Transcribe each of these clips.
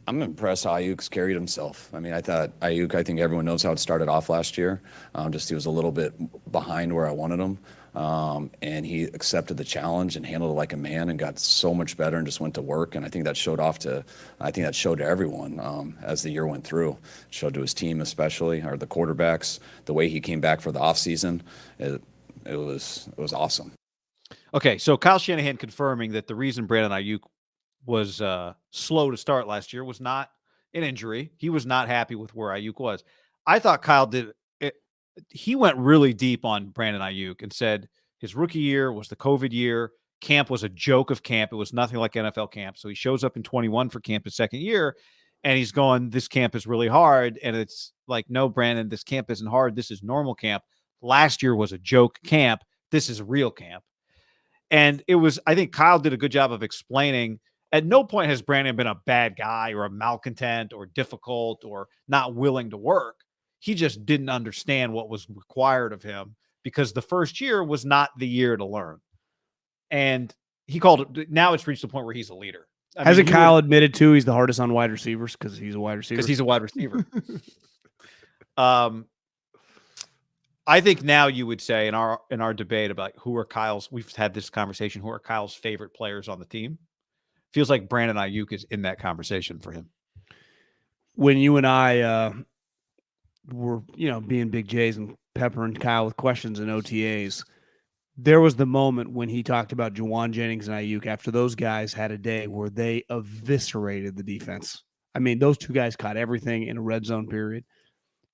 I'm impressed how Aiyuk's carried himself. I mean, I think everyone knows how it started off last year. Just he was a little bit behind where I wanted him. And he accepted the challenge and handled it like a man and got so much better and just went to work. And I think that showed to everyone as the year went through. It showed to his team especially, or the quarterbacks, the way he came back for the offseason. It was awesome. Okay, so Kyle Shanahan confirming that the reason Brandon Aiyuk was slow to start last year was not an injury. He was not happy with where Aiyuk was. I thought Kyle did it. He went really deep on Brandon Aiyuk and said his rookie year was the COVID year. Camp was a joke of camp. It was nothing like NFL camp. So he shows up in 21 for camp his second year, and he's going, this camp is really hard. And it's like, no, Brandon, this camp isn't hard. This is normal camp. Last year was a joke camp. This is real camp. And I think Kyle did a good job of explaining, at no point has Brandon been a bad guy or a malcontent or difficult or not willing to work. He just didn't understand what was required of him because the first year was not the year to learn. And he called it, now it's reached the point where he's a leader. Hasn't Kyle admitted too he's the hardest on wide receivers because he's a wide receiver? Because he's a wide receiver. I think now you would say in our debate about we've had this conversation, who are Kyle's favorite players on the team? Feels like Brandon Aiyuk is in that conversation for him. When you and I were, being Big J's and peppering Kyle with questions and OTAs, there was the moment when he talked about Juwan Jennings and Aiyuk after those guys had a day where they eviscerated the defense. I mean, those two guys caught everything in a red zone period.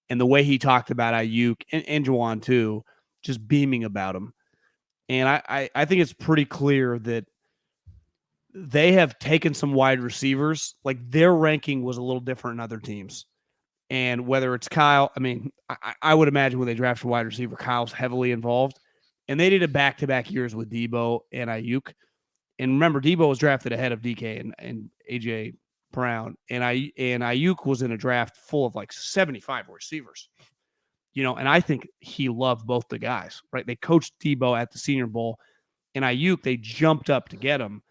And the way he talked about Aiyuk and Juwan too, just beaming about him. And I think it's pretty clear that they have taken some wide receivers, like their ranking was a little different in other teams. And whether it's Kyle, I mean, I would imagine when they draft a wide receiver, Kyle's heavily involved. And they did it back-to-back years with Debo and Aiyuk. And remember, Debo was drafted ahead of DK and A.J. Brown. And Aiyuk was in a draft full of like 75 receivers. And I think he loved both the guys, right? They coached Debo at the Senior Bowl. And Aiyuk, they jumped up to get him.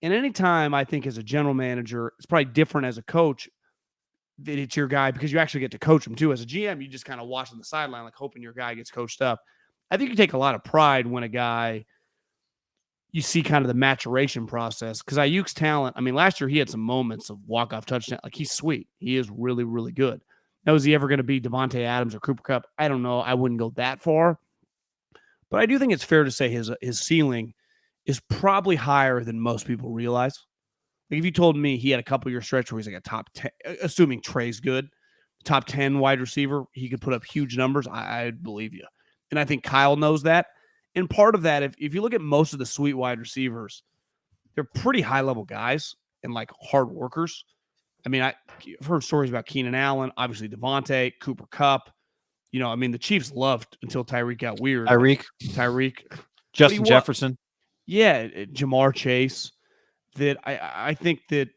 And anytime I think as a general manager, it's probably different as a coach that it's your guy because you actually get to coach him too. As a GM, you just kind of watch on the sideline, like hoping your guy gets coached up. I think you take a lot of pride when a guy, you see kind of the maturation process. Because Aiyuk's talent, I mean, last year he had some moments of walk-off touchdown. Like, he's sweet. He is really, really good. Now, is he ever going to be Devontae Adams or Cooper Kupp? I don't know. I wouldn't go that far. But I do think it's fair to say his ceiling is probably higher than most people realize. Like, if you told me he had a couple-year stretch where he's like a top 10, assuming Trey's good, top 10 wide receiver, he could put up huge numbers, I'd believe you. And I think Kyle knows that. And part of that, if you look at most of the sweet wide receivers, they're pretty high-level guys and like hard workers. I mean, I've heard stories about Keenan Allen, obviously Devontae, Cooper Kupp. I mean, the Chiefs loved until Tyreek got weird. Tyreek. Justin Jefferson. Yeah, Jamar Chase. That I think he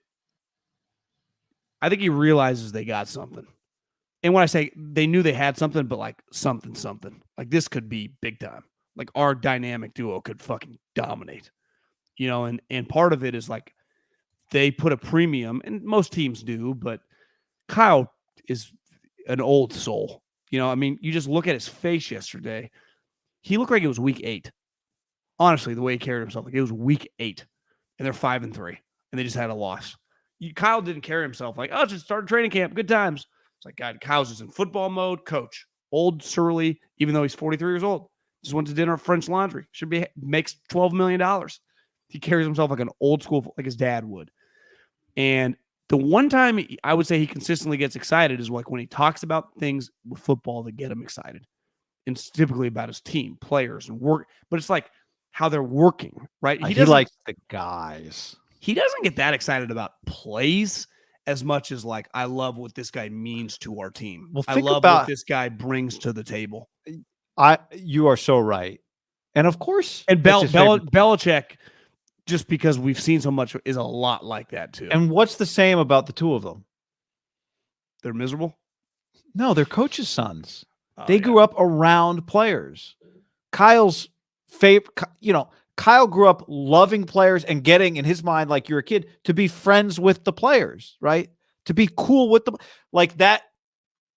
realizes they got something. And when I say they knew they had something, but like something, like this could be big time. Like our dynamic duo could fucking dominate, and part of it is like they put a premium, and most teams do, but Kyle is an old soul. I mean, you just look at his face yesterday. He looked like it was week 8. Honestly, the way he carried himself, like it was week 8, and they're 5-3, and they just had a loss. Kyle didn't carry himself like, oh, just started training camp, good times. It's like, God, Kyle's just in football mode, coach. Old, surly, even though he's 43 years old. Just went to dinner at French Laundry. Makes $12 million. He carries himself like an old school, like his dad would. And the one time I would say he consistently gets excited is like when he talks about things with football that get him excited. And it's typically about his team, players, and work. But it's like how they're working, right? He likes the guys. He doesn't get that excited about plays as much as like, I love what this guy means to our team. Well, I love what this guy brings to the table. You are so right. And of course, and Belichick, just because we've seen so much, is a lot like that too. And what's the same about the two of them? They're miserable? No, they're coaches' sons. They grew up around players. Kyle's favorite, Kyle grew up loving players and getting, in his mind, like you're a kid, to be friends with the players, right? to be cool with them. Like that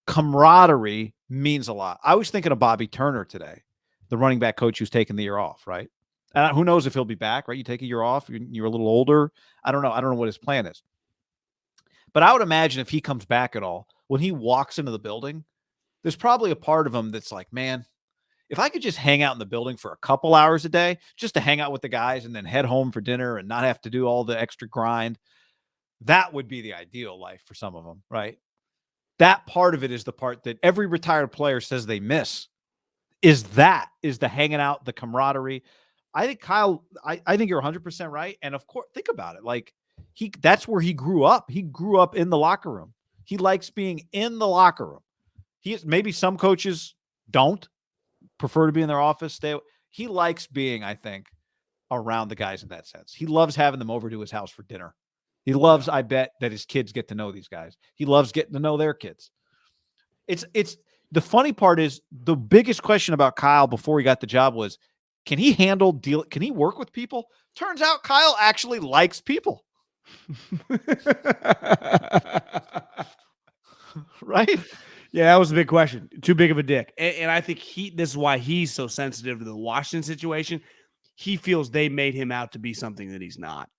camaraderie means a lot. I was thinking of Bobby Turner today, the running back coach who's taking the year off, right? And who knows if he'll be back, right? You take a year off, you're a little older. I don't know. I don't know what his plan is. But I would imagine if he comes back at all, when he walks into the building, there's probably a part of him that's like, man, if I could just hang out in the building for a couple hours a day, just to hang out with the guys and then head home for dinner and not have to do all the extra grind, that would be the ideal life for some of them, right? That part of it is the part that every retired player says they miss, is the hanging out, the camaraderie. I think Kyle, I think you're 100% right. And of course, think about it. Like that's where he grew up. He grew up in the locker room. He likes being in the locker room. Maybe some coaches don't prefer to be in their office. He likes being, I think, around the guys in that sense. He loves having them over to his house for dinner. He loves, I bet, that his kids get to know these guys. He loves getting to know their kids. It's the funny part is the biggest question about Kyle before he got the job was, can he can he work with people? Turns out Kyle actually likes people. Right? Yeah, that was a big question. Too big of a dick. And I think this is why he's so sensitive to the Washington situation. He feels they made him out to be something that he's not.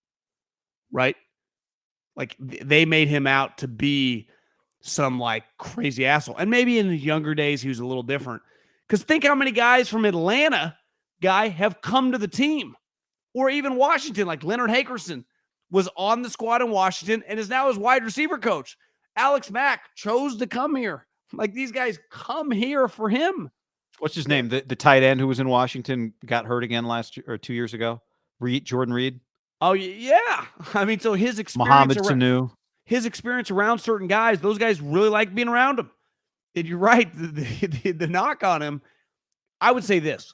Right? Like they made him out to be some like crazy asshole. And maybe in his younger days, he was a little different. Because think how many guys from Atlanta have come to the team. Or even Washington, like Leonard Hakerson was on the squad in Washington and is now his wide receiver coach. Alex Mack chose to come here. Like these guys come here for him. What's his name? The tight end who was in Washington got hurt again last year or 2 years ago. Jordan Reed. Oh yeah. I mean, so his experience, Mohamed Sanu. His experience around certain guys, those guys really like being around him. And you're right. The knock on him, I would say this.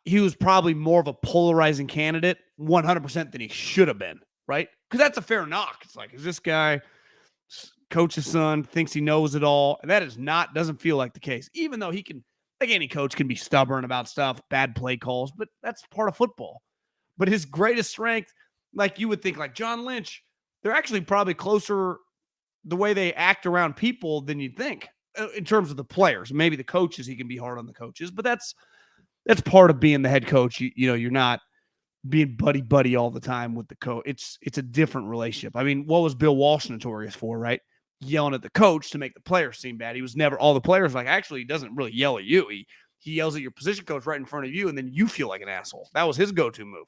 He was probably more of a polarizing candidate 100% than he should have been, right? Because that's a fair knock. It's like, is this guy coach's son, thinks he knows it all? And that doesn't feel like the case. Even though he can, like any coach can be stubborn about stuff, bad play calls, but that's part of football. But his greatest strength, like you would think, like John Lynch, they're actually probably closer the way they act around people than you'd think in terms of the players. Maybe the coaches, he can be hard on the coaches, but that's part of being the head coach. You know, you're not being buddy all the time with the coach. It's a different relationship. I mean, what was Bill Walsh notorious for, right? Yelling at the coach to make the players seem bad. He was never, all the players like, actually, he doesn't really yell at you. He yells at your position coach right in front of you, and then you feel like an asshole. That was his go-to move.